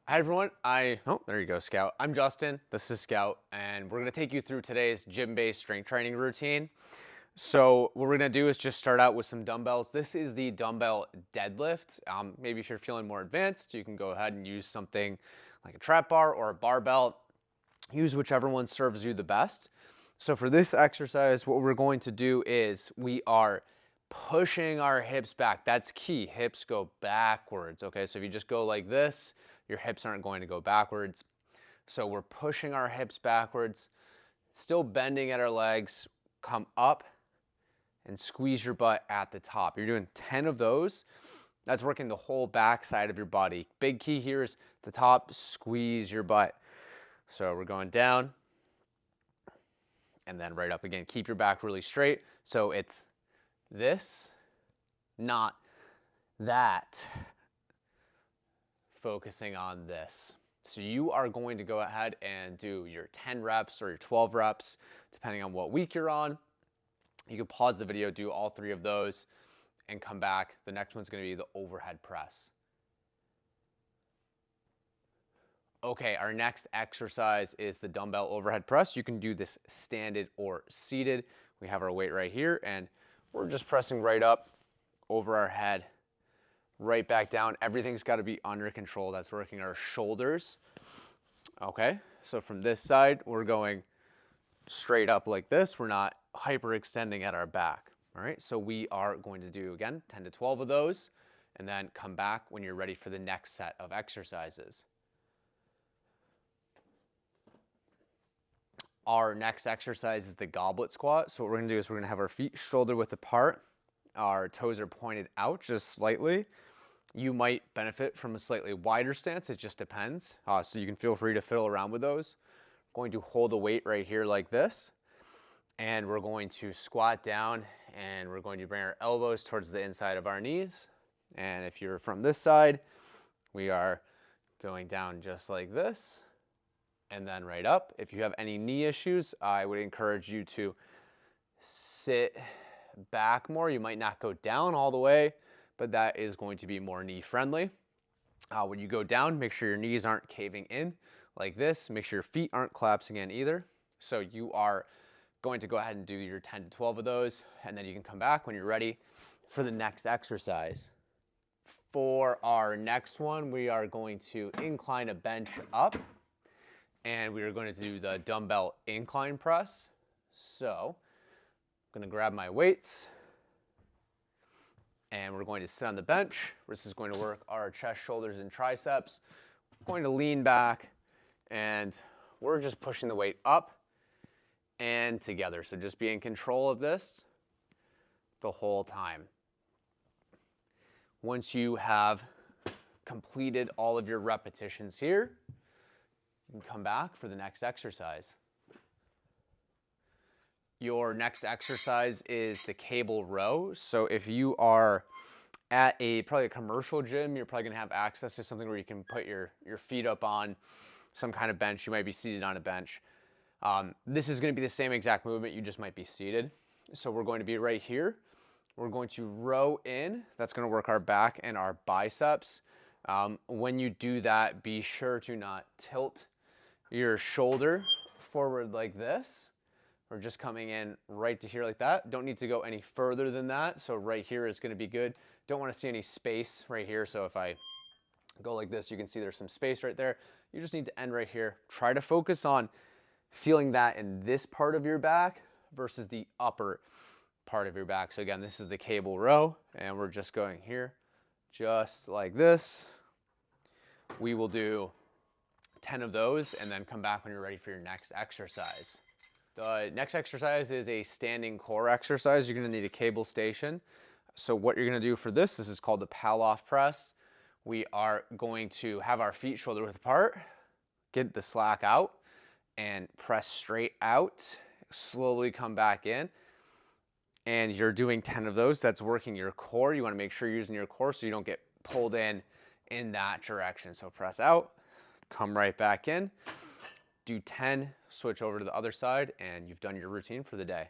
Hi everyone, oh, there you go, Scout. I'm Justin, this is Scout, and we're gonna take you through today's gym-based strength training routine. So what we're gonna do is just start out with some dumbbells. This is the dumbbell deadlift. Maybe if you're feeling more advanced, you can go ahead and use something like a trap bar or a barbell. Use whichever one serves you the best. So for this exercise, what we're going to do is we are pushing our hips back. That's key. Hips go backwards, okay? So if you just go like this, your hips aren't going to go backwards. So we're pushing our hips backwards, still bending at our legs, come up and squeeze your butt at the top. You're doing 10 of those. That's working the whole back side of your body. Big key here is the top, squeeze your butt. So we're going down and then right up again. Keep your back really straight. So it's this, not that. Focusing on this. So you are going to go ahead and do your 10 reps or your 12 reps, depending on what week you're on. You can pause the video, do all 3 of those, and come back. The next one's going to be the overhead press. Okay, our next exercise is the dumbbell overhead press. You can do this standing or seated. We have our weight right here, and we're just pressing right up over our head, right back down. Everything's got to be under control. That's working our shoulders. Okay, so from this side, we're going straight up like this. We're not hyperextending at our back. All right, so we are going to do, again, 10 to 12 of those, and then come back when you're ready for the next set of exercises. Our next exercise is the goblet squat. So what we're gonna do is we're gonna have our feet shoulder width apart. Our toes are pointed out just slightly. You might benefit from a slightly wider stance. It just depends. So you can feel free to fiddle around with those. We're going to hold the weight right here like this. And we're going to squat down and we're going to bring our elbows towards the inside of our knees. And if you're from this side, we are going down just like this. And then right up. If you have any knee issues, I would encourage you to sit back more. You might not go down all the way, but that is going to be more knee friendly. When you go down, make sure your knees aren't caving in like this. Make sure your feet aren't collapsing in either. So you are going to go ahead and do your 10 to 12 of those, and then you can come back when you're ready for the next exercise. For our next one, we are going to incline a bench up. And we are going to do the dumbbell incline press. So I'm going to grab my weights and we're going to sit on the bench. This is going to work our chest, shoulders, and triceps. I'm going to lean back and we're just pushing the weight up and together. So just be in control of this the whole time. Once you have completed all of your repetitions here, you can come back for the next exercise. Your next exercise is the cable row. So if you are at probably a commercial gym, you're probably gonna have access to something where you can put your feet up on some kind of bench. You might be seated on a bench. This is gonna be the same exact movement, you just might be seated. So we're going to be right here. We're going to row in. That's gonna work our back and our biceps. When you do that, be sure to not tilt your shoulder forward like this. We're just coming in right to here like that. Don't need to go any further than that. So right here is gonna be good. Don't wanna see any space right here. So if I go like this, you can see there's some space right there. You just need to end right here. Try to focus on feeling that in this part of your back versus the upper part of your back. So again, this is the cable row and we're just going here, just like this. We will do 10 of those and then come back when you're ready for your next exercise. The next exercise is a standing core exercise. You're gonna need a cable station. So what you're gonna do for this is called the Palloff press. We are going to have our feet shoulder width apart, get the slack out and press straight out, slowly come back in. And you're doing 10 of those. That's working your core. You wanna make sure you're using your core so you don't get pulled in that direction. So press out, come right back in, do 10, switch over to the other side, and you've done your routine for the day.